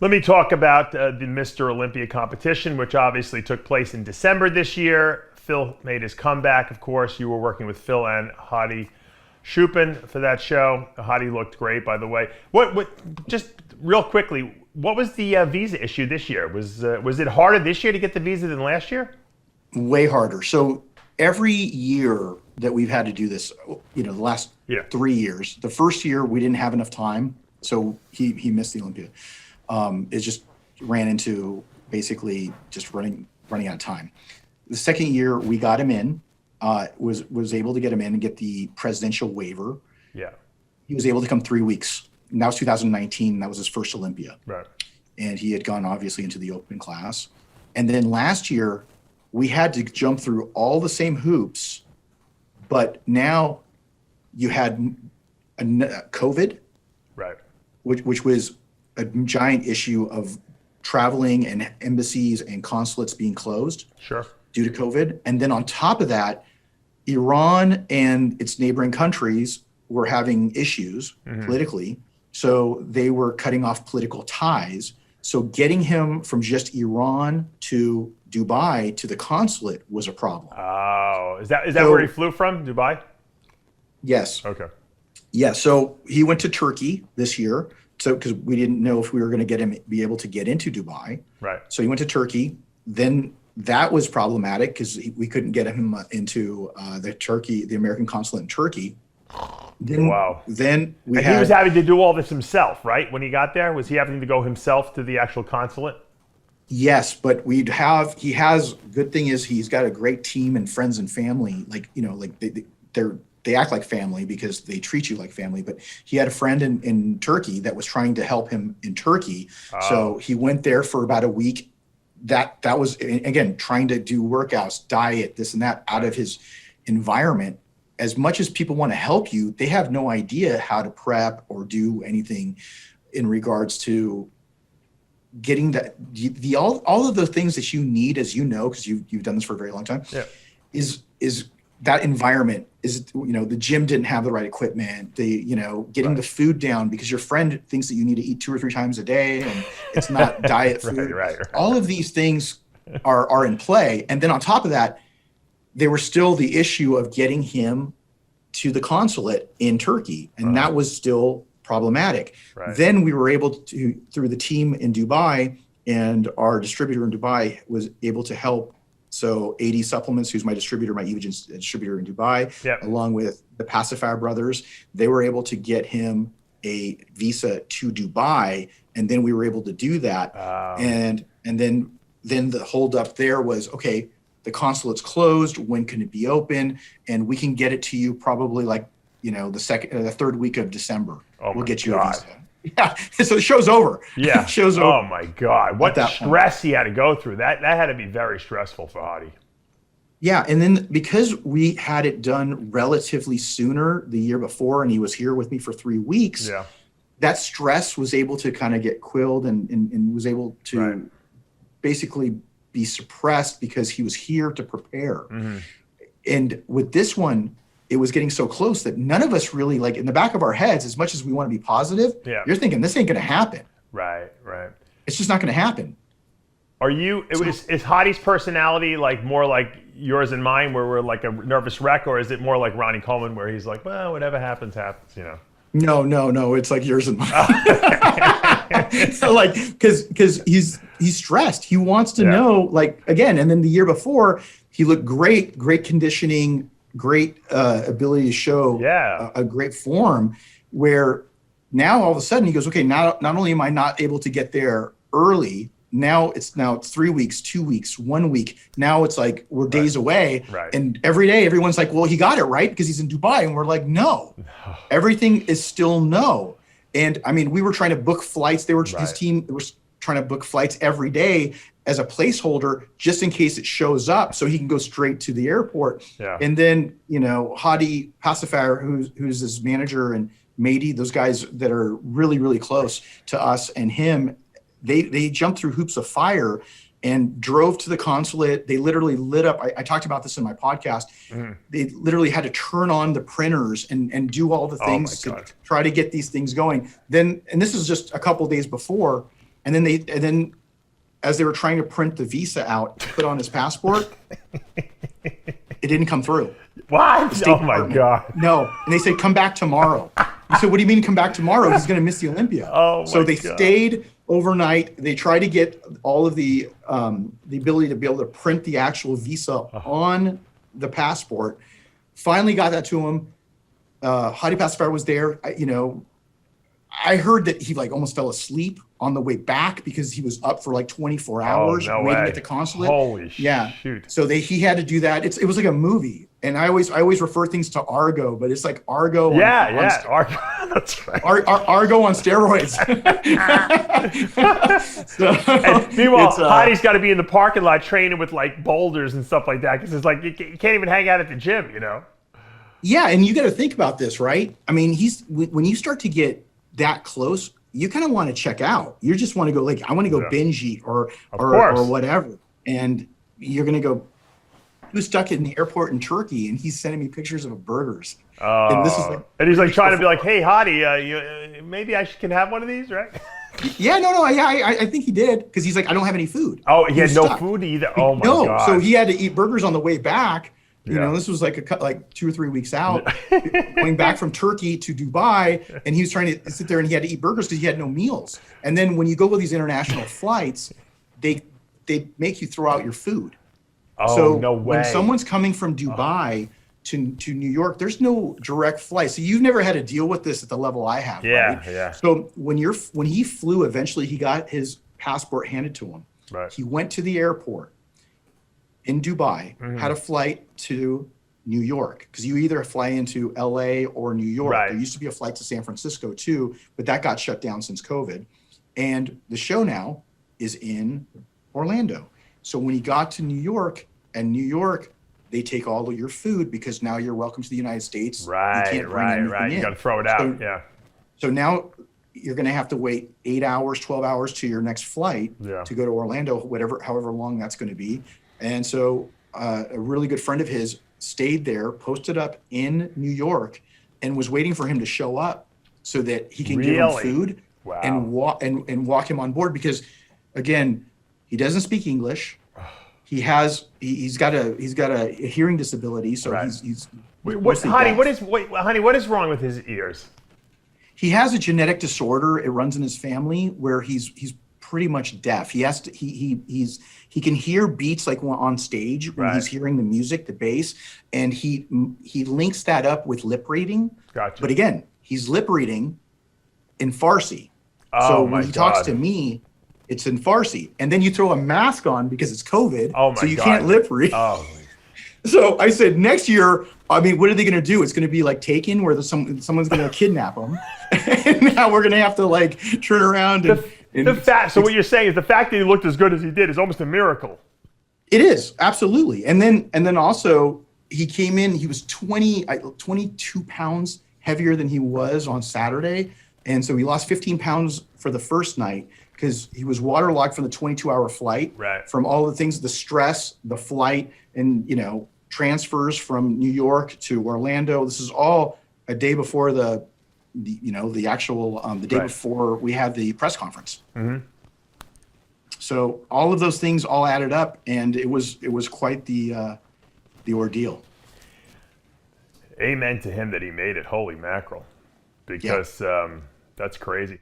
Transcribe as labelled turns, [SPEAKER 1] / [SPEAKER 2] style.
[SPEAKER 1] Let me talk about the Mr. Olympia competition, which obviously took place in December this year. Phil made his comeback, of course. You were working with Phil and Hadi Choopan for that show. Hadi looked great, by the way. Just real quickly, what was the visa issue this year? Was it harder this year to get the visa than last year?
[SPEAKER 2] Way harder. So every year that we've had to do this, the last 3 years, the first year we didn't have enough time, so he missed the Olympia. It just ran into basically just running out of time. The second year we got him in, was able to get him in and get the presidential waiver.
[SPEAKER 1] Yeah.
[SPEAKER 2] He was able to come 3 weeks. And that was 2019. That was his first Olympia.
[SPEAKER 1] Right.
[SPEAKER 2] And he had gone obviously into the open class. And then last year we had to jump through all the same hoops, but now you had COVID,
[SPEAKER 1] right,
[SPEAKER 2] which was a giant issue of traveling and embassies and consulates being closed due to COVID. And then on top of that, Iran and its neighboring countries were having issues politically. So they were cutting off political ties. So getting him from just Iran to Dubai to the consulate was a problem.
[SPEAKER 1] Oh, is that where he flew from, Dubai?
[SPEAKER 2] Yes.
[SPEAKER 1] Okay.
[SPEAKER 2] Yeah, so he went to Turkey this year. So, because we didn't know if we were going to be able to get into Dubai.
[SPEAKER 1] Right.
[SPEAKER 2] So he went to Turkey. Then that was problematic because we couldn't get him into the American consulate in Turkey. Then,
[SPEAKER 1] wow.
[SPEAKER 2] Then he
[SPEAKER 1] was having to do all this himself, right? When he got there, was he having to go himself to the actual consulate?
[SPEAKER 2] Yes, but good thing is he's got a great team and friends and family. They act like family because they treat you like family, but he had a friend in Turkey that was trying to help him in Turkey. Oh. So he went there for about a week. That was, again, trying to do workouts, diet, this and that out of his environment. As much as people want to help you, they have no idea how to prep or do anything in regards to getting that. All of the things that you need, as you know, because you've done this for a very long time, is that environment. Is the gym didn't have the right equipment, getting the food down because your friend thinks that you need to eat 2 or 3 times a day and it's not diet food. Right. All of these things are in play. And then on top of that, there was still the issue of getting him to the consulate in Turkey. And that was still problematic. Right. Then we were able to, through the team in Dubai and our distributor in Dubai was able to help. So AD Supplements, who's my distributor, my Evogen distributor in Dubai, along with the Pacifier brothers, they were able to get him a visa to Dubai, and then we were able to do that. And then the holdup there was, okay, the consulate's closed. When can it be open? And we can get it to you probably the third week of December. We'll get you a visa. Yeah, so the show's over.
[SPEAKER 1] Yeah,
[SPEAKER 2] show's over.
[SPEAKER 1] Oh my God, what stress he had to go through. That had to be very stressful for Hadi.
[SPEAKER 2] Yeah, and then because we had it done relatively sooner the year before, and he was here with me for 3 weeks, that stress was able to kind of get quelled and was able to basically be suppressed because he was here to prepare. And with this one, it was getting so close that none of us really, like, in the back of our heads, as much as we want to be positive, you're thinking this ain't going to happen.
[SPEAKER 1] Right.
[SPEAKER 2] It's just not going to happen.
[SPEAKER 1] Is Hadi's personality like more like yours and mine, where we're like a nervous wreck, or is it more like Ronnie Coleman, where he's like, well, whatever happens, happens,
[SPEAKER 2] No, it's like yours and mine. So because he's stressed. He wants to know, again, and then the year before, he looked great conditioning, great ability to show a great form, where now all of a sudden he goes, okay, not only am I not able to get there early, now it's 3 weeks, 2 weeks, 1 week. Now it's like we're days away. Right. And every day everyone's like, well, he got it right because he's in Dubai. And we're like, no, everything is still no. And I mean, we were trying to book flights. His team was trying to book flights every day as a placeholder, just in case it shows up, so he can go straight to the airport. Yeah. And then, Hadi Pacifier, who's his manager, and Mady, those guys that are really, really close to us and him, they jumped through hoops of fire and drove to the consulate. They literally lit up. I talked about this in my podcast. They literally had to turn on the printers and do all the things to try to get these things going. And this is just a couple of days before. And then as they were trying to print the visa out to put on his passport, it didn't come through.
[SPEAKER 1] What? Oh my God.
[SPEAKER 2] No. And they said, come back tomorrow. He said, what do you mean come back tomorrow? He's going to miss the Olympia.
[SPEAKER 1] Oh my
[SPEAKER 2] So they
[SPEAKER 1] God.
[SPEAKER 2] stayed overnight. They tried to get all of the ability to be able to print the actual visa on the passport. Finally got that to him. Hadi Passport was there. I heard that he like almost fell asleep on the way back because he was up for like 24 hours
[SPEAKER 1] no
[SPEAKER 2] waiting
[SPEAKER 1] way.
[SPEAKER 2] at the consulate.
[SPEAKER 1] Holy
[SPEAKER 2] yeah.
[SPEAKER 1] shoot.
[SPEAKER 2] So he had to do that. It was like a movie. And I always refer things to Argo, but it's like Argo.
[SPEAKER 1] Argo. That's right.
[SPEAKER 2] Argo on steroids.
[SPEAKER 1] And meanwhile, Hadi's got to be in the parking lot training with like boulders and stuff like that because it's like you can't even hang out at the gym,
[SPEAKER 2] Yeah, and you got to think about this, right? I mean, when you start to get that close, you kind of want to check out. You just want to go like, I want to go binge eat or whatever. And you're going to go. He was stuck in the airport in Turkey, and he's sending me pictures of burgers. And this is like,
[SPEAKER 1] and he's like trying to be like, hey, Hadi, maybe I can have one of these, right?
[SPEAKER 2] Yeah, no, yeah, I think he did because he's like, I don't have any food.
[SPEAKER 1] Oh, he had no food either. Oh my God.
[SPEAKER 2] So he had to eat burgers on the way back. You know, this was like like 2 or 3 weeks out, going back from Turkey to Dubai, and he was trying to sit there and he had to eat burgers because he had no meals. And then when you go with these international flights, they make you throw out your food.
[SPEAKER 1] Oh,
[SPEAKER 2] so
[SPEAKER 1] no way.
[SPEAKER 2] When someone's coming from Dubai to New York, there's no direct flight. So you've never had to deal with this at the level I have.
[SPEAKER 1] Yeah,
[SPEAKER 2] right?
[SPEAKER 1] yeah.
[SPEAKER 2] So when he flew, eventually he got his passport handed to him.
[SPEAKER 1] Right.
[SPEAKER 2] He went to the airport in Dubai, had a flight to New York, because you either fly into LA or New York.
[SPEAKER 1] Right.
[SPEAKER 2] There used to be a flight to San Francisco too, but that got shut down since COVID. And the show now is in Orlando. So when he got to New York, they take all of your food because now you're welcome to the United States.
[SPEAKER 1] Right. You got to throw it out.
[SPEAKER 2] So now you're going to have to wait 8 hours, 12 hours to your next flight to go to Orlando, however long that's going to be. And so a really good friend of his stayed there, posted up in New York, and was waiting for him to show up so that he can give him food and walk him on board. Because again, he doesn't speak English. He's got a hearing disability, so he's
[SPEAKER 1] Honey, what is wrong with his ears?
[SPEAKER 2] He has a genetic disorder. It runs in his family where he's pretty much deaf. He can hear beats like on stage when he's hearing the music, the bass, and he links that up with lip reading.
[SPEAKER 1] Gotcha.
[SPEAKER 2] But again, he's lip reading in Farsi.
[SPEAKER 1] Oh,
[SPEAKER 2] so when he talks to me, it's in Farsi. And then you throw a mask on because it's COVID, so you can't lip read.
[SPEAKER 1] Oh.
[SPEAKER 2] So I said, next year, I mean, what are they going to do? It's going to be like Taken, where someone's going to kidnap him, and now we're going to have to like turn around
[SPEAKER 1] So what you're saying is the fact that he looked as good as he did is almost a miracle.
[SPEAKER 2] It is, absolutely. And then also he came in, he was 22 pounds heavier than he was on Saturday. And so he lost 15 pounds for the first night because he was waterlogged from the 22-hour flight, from all the things, the stress, the flight, and transfers from New York to Orlando. This is all a day before the day before we had the press conference. So all of those things all added up, and it was quite the ordeal.
[SPEAKER 1] Amen to him that he made it. Holy mackerel, because that's crazy.